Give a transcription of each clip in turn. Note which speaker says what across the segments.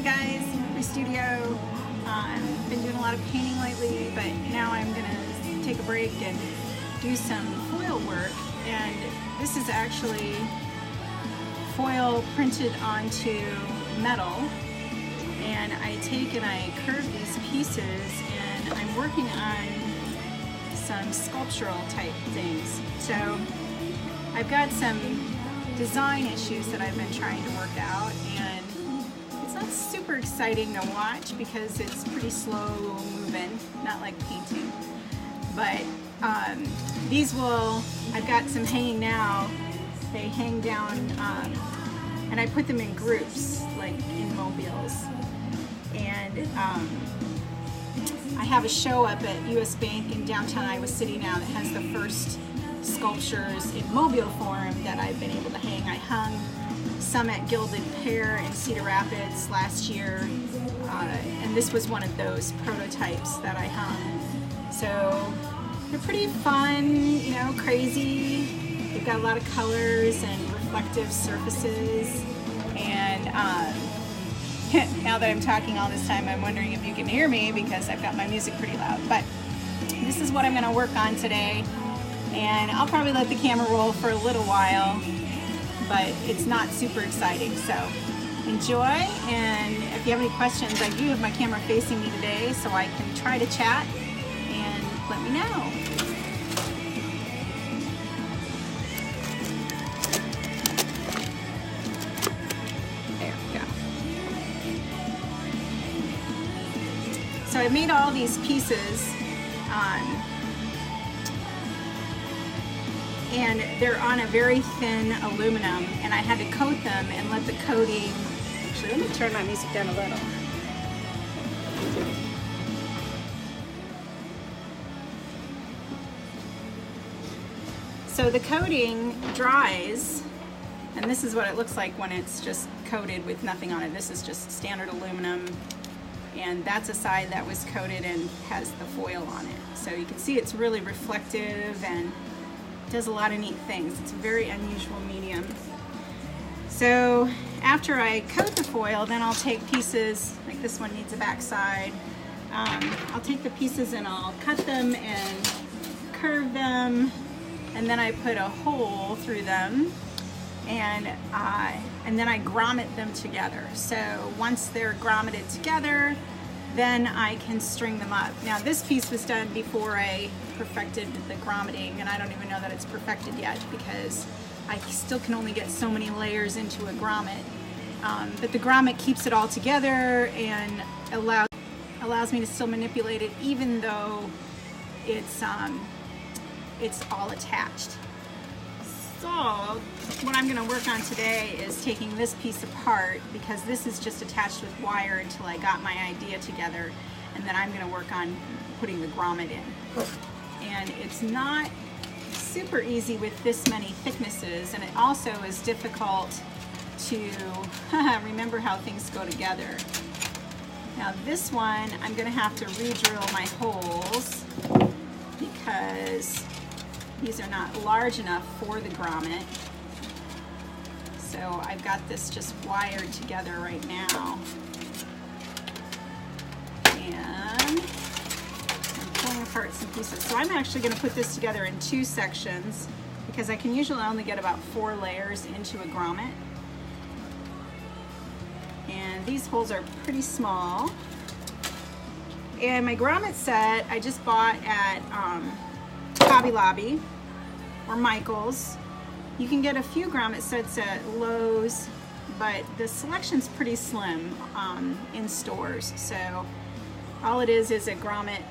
Speaker 1: guys, my studio. Been doing a lot of painting lately, but now I'm gonna take a break and do some foil work. And this is actually foil printed onto metal. And I take and I curve these pieces, and I'm working on some sculptural type things. So I've got some design issues that I've been trying to work out, and it's not super exciting to watch because it's pretty slow moving, not like painting. But I've got some hanging now. They hang down, and I put them in groups, like in mobiles. And I have a show up at US Bank in downtown Iowa City now that has the first sculptures in mobile form that I've been able to hang. I hung some at Gilded Pear in Cedar Rapids last year, and this was one of those prototypes that I hung. So they're pretty fun, you know, crazy. They've got a lot of colors and reflective surfaces. And now that I'm talking all this time, I'm wondering if you can hear me because I've got my music pretty loud. But this is what I'm going to work on today. And I'll probably let the camera roll for a little while, but it's not super exciting. So enjoy, and if you have any questions, I do have my camera facing me today, so I can try to chat, and let me know. There we go. So I made all these pieces, and they're on a very thin aluminum, and I had to coat them and let the coating, actually let me turn my music down a little. So the coating dries, and this is what it looks like when it's just coated with nothing on it. This is just standard aluminum, and that's a side that was coated and has the foil on it. So you can see it's really reflective and does a lot of neat things. It's a very unusual medium. So after I coat the foil, then I'll take pieces, like this one needs a backside. I'll take the pieces and I'll cut them and curve them, and then I put a hole through them, and then I grommet them together. So once they're grommeted together, then I can string them up. Now this piece was done before I perfected the grommeting, and I don't even know that it's perfected yet because I still can only get so many layers into a grommet. But the grommet keeps it all together and allows me to still manipulate it even though it's all attached. So what I'm going to work on today is taking this piece apart, because this is just attached with wire until I got my idea together, and then I'm going to work on putting the grommet in. And it's not super easy with this many thicknesses, and it also is difficult to remember how things go together. Now this one, I'm going to have to re-drill my holes because these are not large enough for the grommet. So I've got this just wired together right now. And I'm pulling apart some pieces. So I'm actually going to put this together in two sections because I can usually only get about 4 layers into a grommet. And these holes are pretty small. And my grommet set I just bought at Hobby Lobby or Michael's. You can get a few grommet sets at Lowe's, but the selection's pretty slim in stores. So all it is a grommet.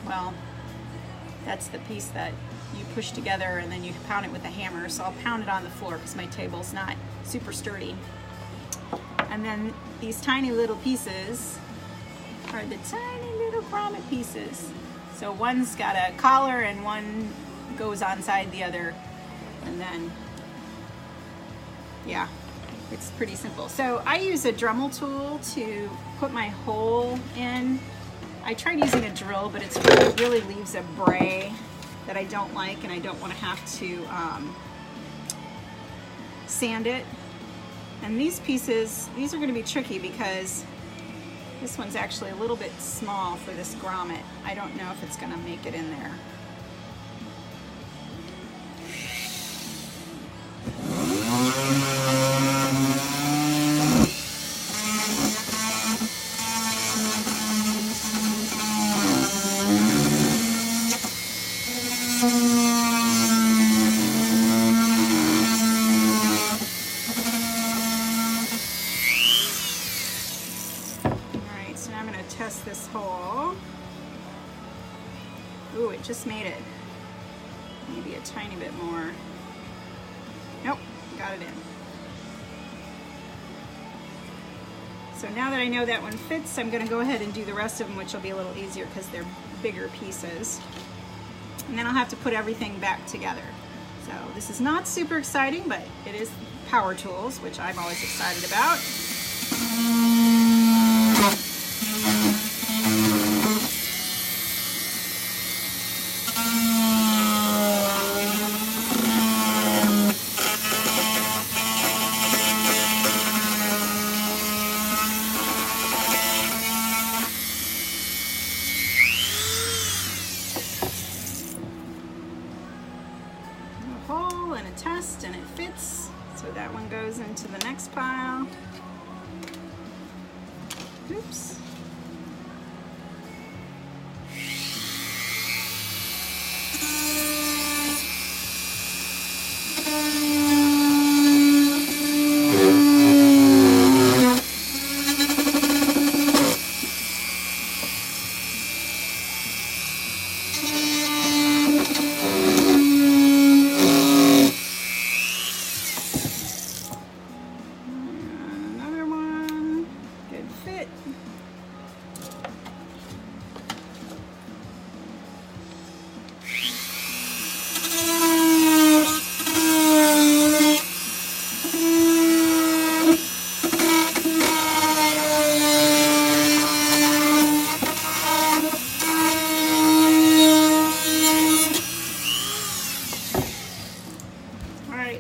Speaker 1: Well, that's the piece that you push together and then you pound it with a hammer. So I'll pound it on the floor because my table's not super sturdy. And then these tiny little pieces are the tiny little grommet pieces. So one's got a collar and one goes on side the other, and then yeah, it's pretty simple. So I use a Dremel tool to put my hole in. I tried using a drill, but it really leaves a bray that I don't like, and I don't want to have to sand it. And these pieces, these are going to be tricky because This one's actually a little bit small for this grommet. I don't know if it's gonna make it in there. Test this hole. Ooh, it just made it. Maybe a tiny bit more. Nope, got it in. So now that I know that one fits, I'm going to go ahead and do the rest of them, which will be a little easier because they're bigger pieces. And then I'll have to put everything back together. So this is not super exciting, but it is power tools, which I'm always excited about. Hole and a test, and it fits, so that one goes into the next pile. Oops.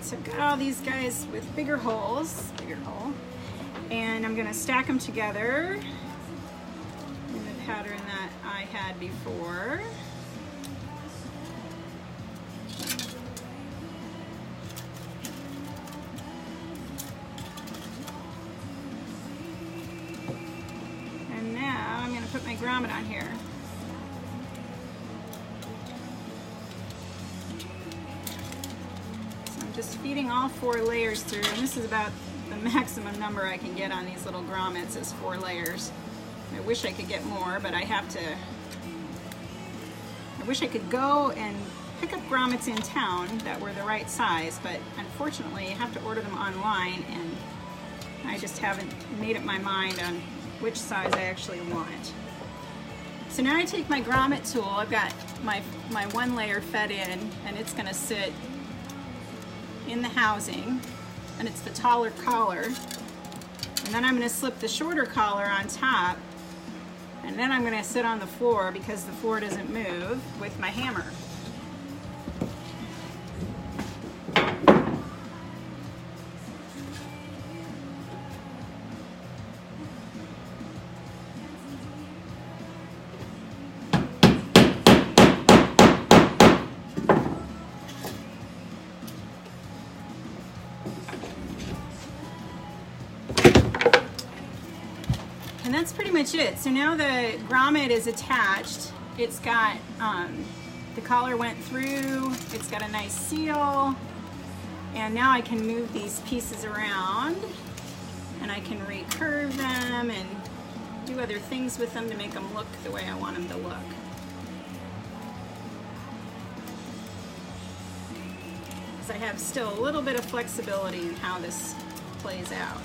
Speaker 1: So I've got all these guys with bigger holes, and I'm gonna stack them together in the pattern that I had before. And now I'm gonna put my grommet on here. Just feeding all 4 layers through, and this is about the maximum number I can get on these little grommets is 4 layers. I wish I could get more, but I wish I could go and pick up grommets in town that were the right size, but unfortunately I have to order them online, and I just haven't made up my mind on which size I actually want. So now I take my grommet tool, I've got my 1 layer fed in, and it's gonna sit in the housing, and it's the taller collar, and then I'm going to slip the shorter collar on top, and then I'm going to sit on the floor because the floor doesn't move with my hammer. And that's pretty much it. So now the grommet is attached. It's got, the collar went through, it's got a nice seal, and now I can move these pieces around, and I can recurve them and do other things with them to make them look the way I want them to look. Because I have still a little bit of flexibility in how this plays out.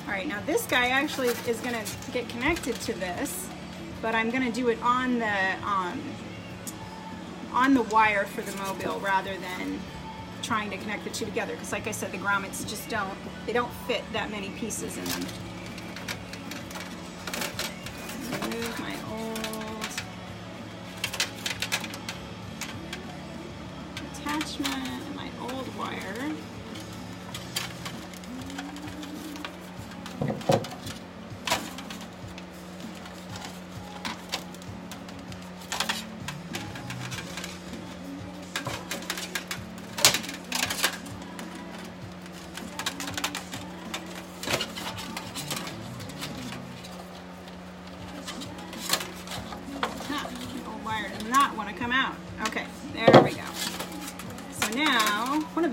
Speaker 1: All right, now this guy actually is going to get connected to this, but I'm going to do it on the wire for the mobile rather than trying to connect the two together, because like I said, the grommets just don't fit that many pieces in them. Remove my old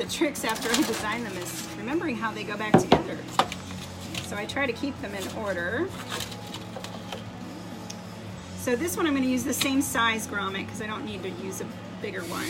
Speaker 1: the tricks after I design them is remembering how they go back together. So I try to keep them in order. So this one I'm going to use the same size grommet because I don't need to use a bigger one.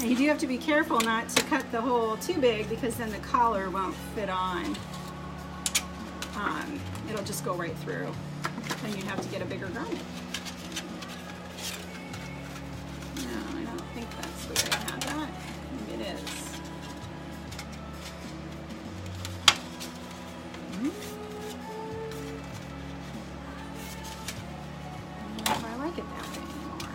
Speaker 1: You do have to be careful not to cut the hole too big because then the collar won't fit on. It'll just go right through. Then you'd have to get a bigger grommet. No, I don't think that's the way I had that. Maybe it is. I don't know if I like it that way anymore.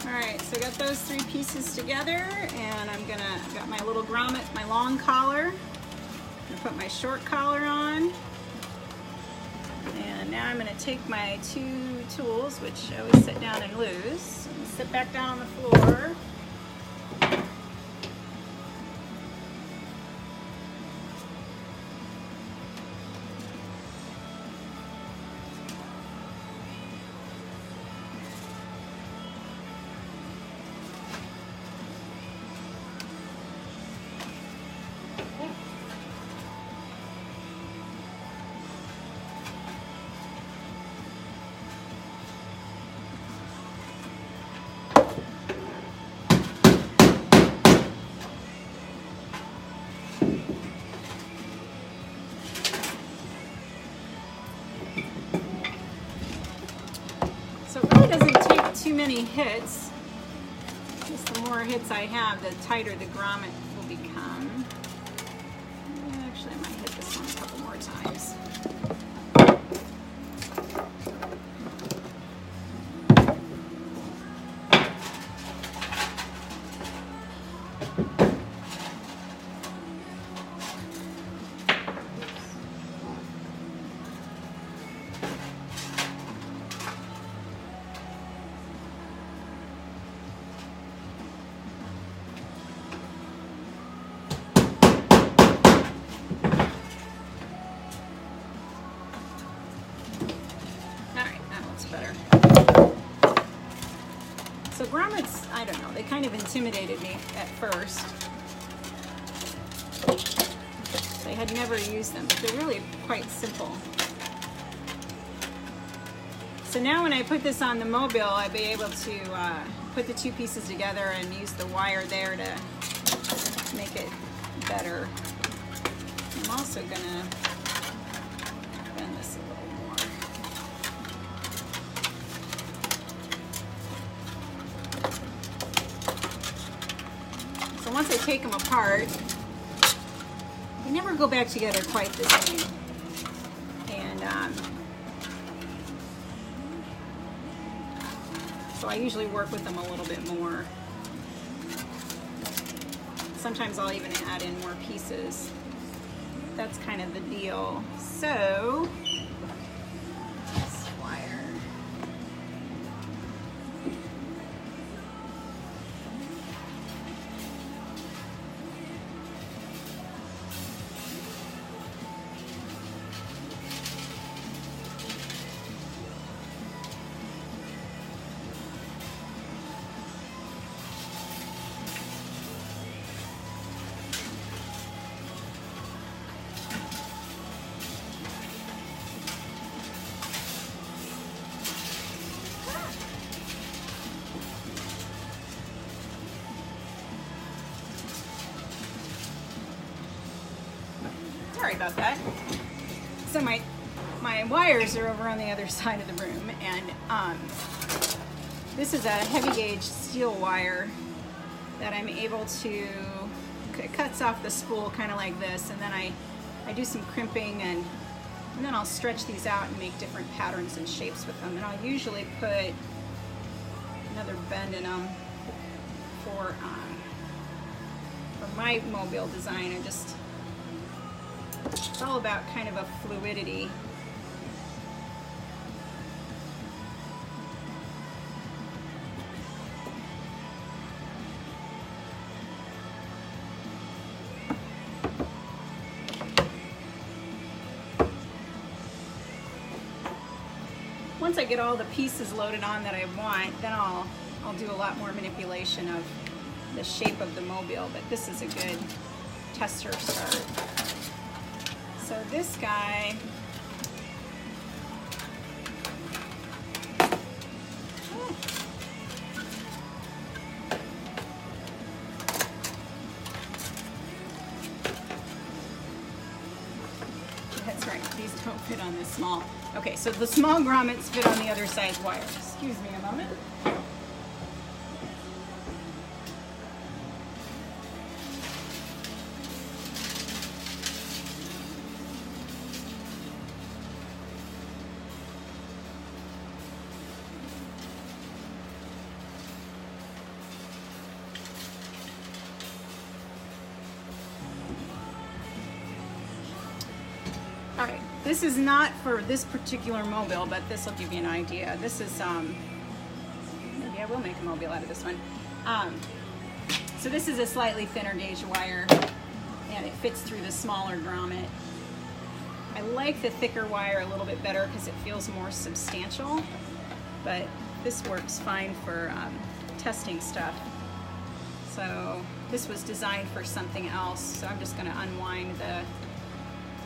Speaker 1: Alright, so I got those three pieces together, and I've got my little grommet, my long collar. I'm going to put my short collar on. And now I'm going to take my two tools, which I always sit down and lose, and sit back down on the floor. So it really doesn't take too many hits. Just the more hits I have, the tighter the grommet will become. Actually, I might hit this one a couple more times. Better. So grommets, I don't know, they kind of intimidated me at first. I had never used them, but they're really quite simple. So now when I put this on the mobile, I'll be able to put the two pieces together and use the wire there to make it better. I'm also gonna bend this a little more. So once I take them apart, they never go back together quite the same. And So I usually work with them a little bit more. Sometimes I'll even add in more pieces. That's kind of the deal. So, this wire. Sorry about that. So my wires are over on the other side of the room, and this is a heavy gauge steel wire that I'm able to, it cuts off the spool kind of like this, and then I do some crimping, and then I'll stretch these out and make different patterns and shapes with them. And I'll usually put another bend in them for my mobile design. It's all about kind of a fluidity. Once I get all the pieces loaded on that I want, then I'll do a lot more manipulation of the shape of the mobile, but this is a good tester start. So this guy, that's right, these don't fit on this small. Okay, so the small grommets fit on the other size wire. Excuse me a moment. All right, this is not for this particular mobile, but this will give you an idea. This is, maybe I will make a mobile out of this one. So this is a slightly thinner gauge wire, and it fits through the smaller grommet. I like the thicker wire a little bit better because it feels more substantial, but this works fine for testing stuff. So this was designed for something else, so I'm just going to unwind the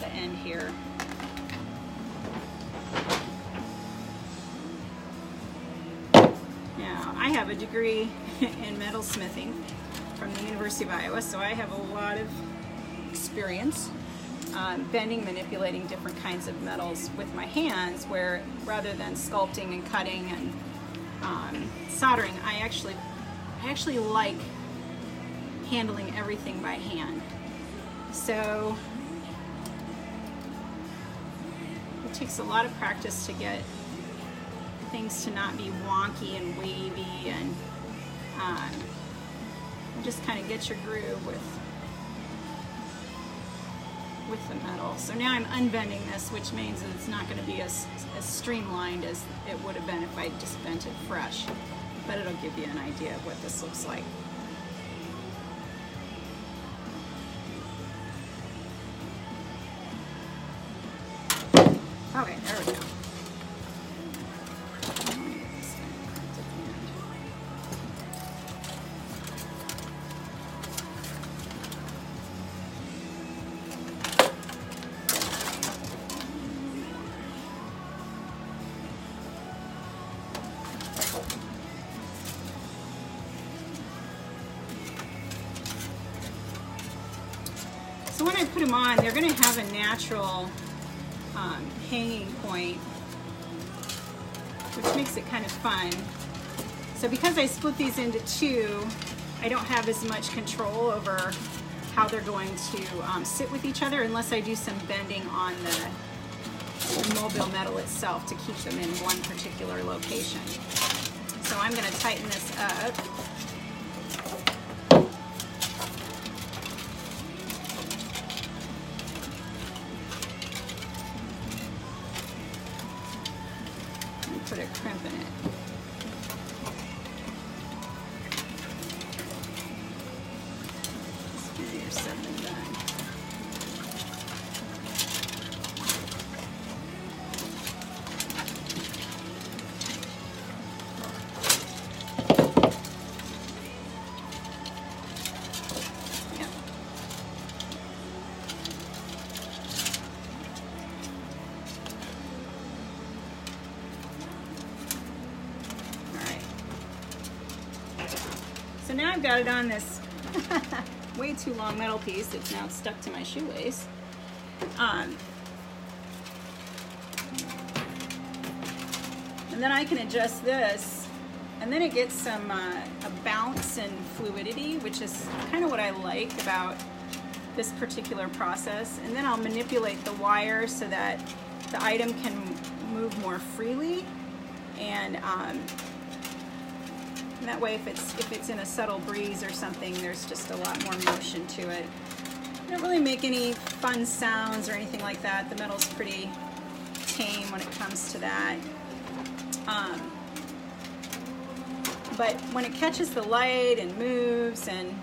Speaker 1: end here. Now, I have a degree in metalsmithing from the University of Iowa, so I have a lot of experience bending, manipulating different kinds of metals with my hands, where rather than sculpting and cutting and soldering, I actually like handling everything by hand. So it takes a lot of practice to get things to not be wonky and wavy, and just kind of get your groove with the metal. So now I'm unbending this, which means that it's not going to be as streamlined as it would have been if I just bent it fresh, but it'll give you an idea of what this looks like. Okay, there we go. So when I put them on, they're going to have a natural hanging point, which makes it kind of fun. So because I split these into two, I don't have as much control over how they're going to sit with each other unless I do some bending on the mobile metal itself to keep them in one particular location. So I'm going to tighten this up. And put a crimp in it. It's easier said than done. So now I've got it on this way too long metal piece. It's now stuck to my shoelace. And then I can adjust this, and then it gets some a bounce and fluidity, which is kind of what I like about this particular process. And then I'll manipulate the wire so that the item can move more freely, and that way if it's in a subtle breeze or something, there's just a lot more motion to it. I don't really make any fun sounds or anything like that. The metal's pretty tame when it comes to that. But when it catches the light and moves, and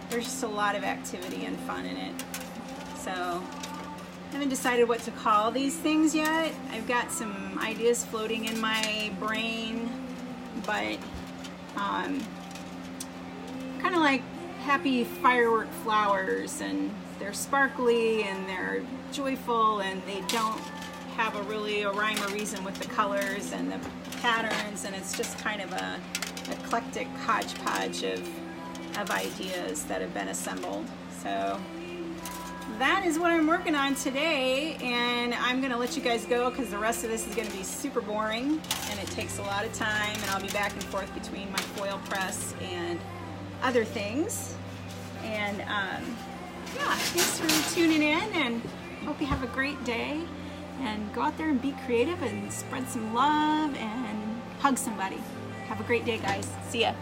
Speaker 1: there's just a lot of activity and fun in it. So I haven't decided what to call these things yet. I've got some ideas floating in my brain, but kind of like happy firework flowers, and they're sparkly and they're joyful, and they don't have a rhyme or reason with the colors and the patterns, and it's just kind of a eclectic hodgepodge of ideas that have been assembled. So that is what I'm working on today, and I'm gonna let you guys go because the rest of this is gonna be super boring and it takes a lot of time, and I'll be back and forth between my foil press and other things. And yeah, thanks for tuning in, and hope you have a great day, and go out there and be creative and spread some love and hug somebody. Have a great day, guys. See ya.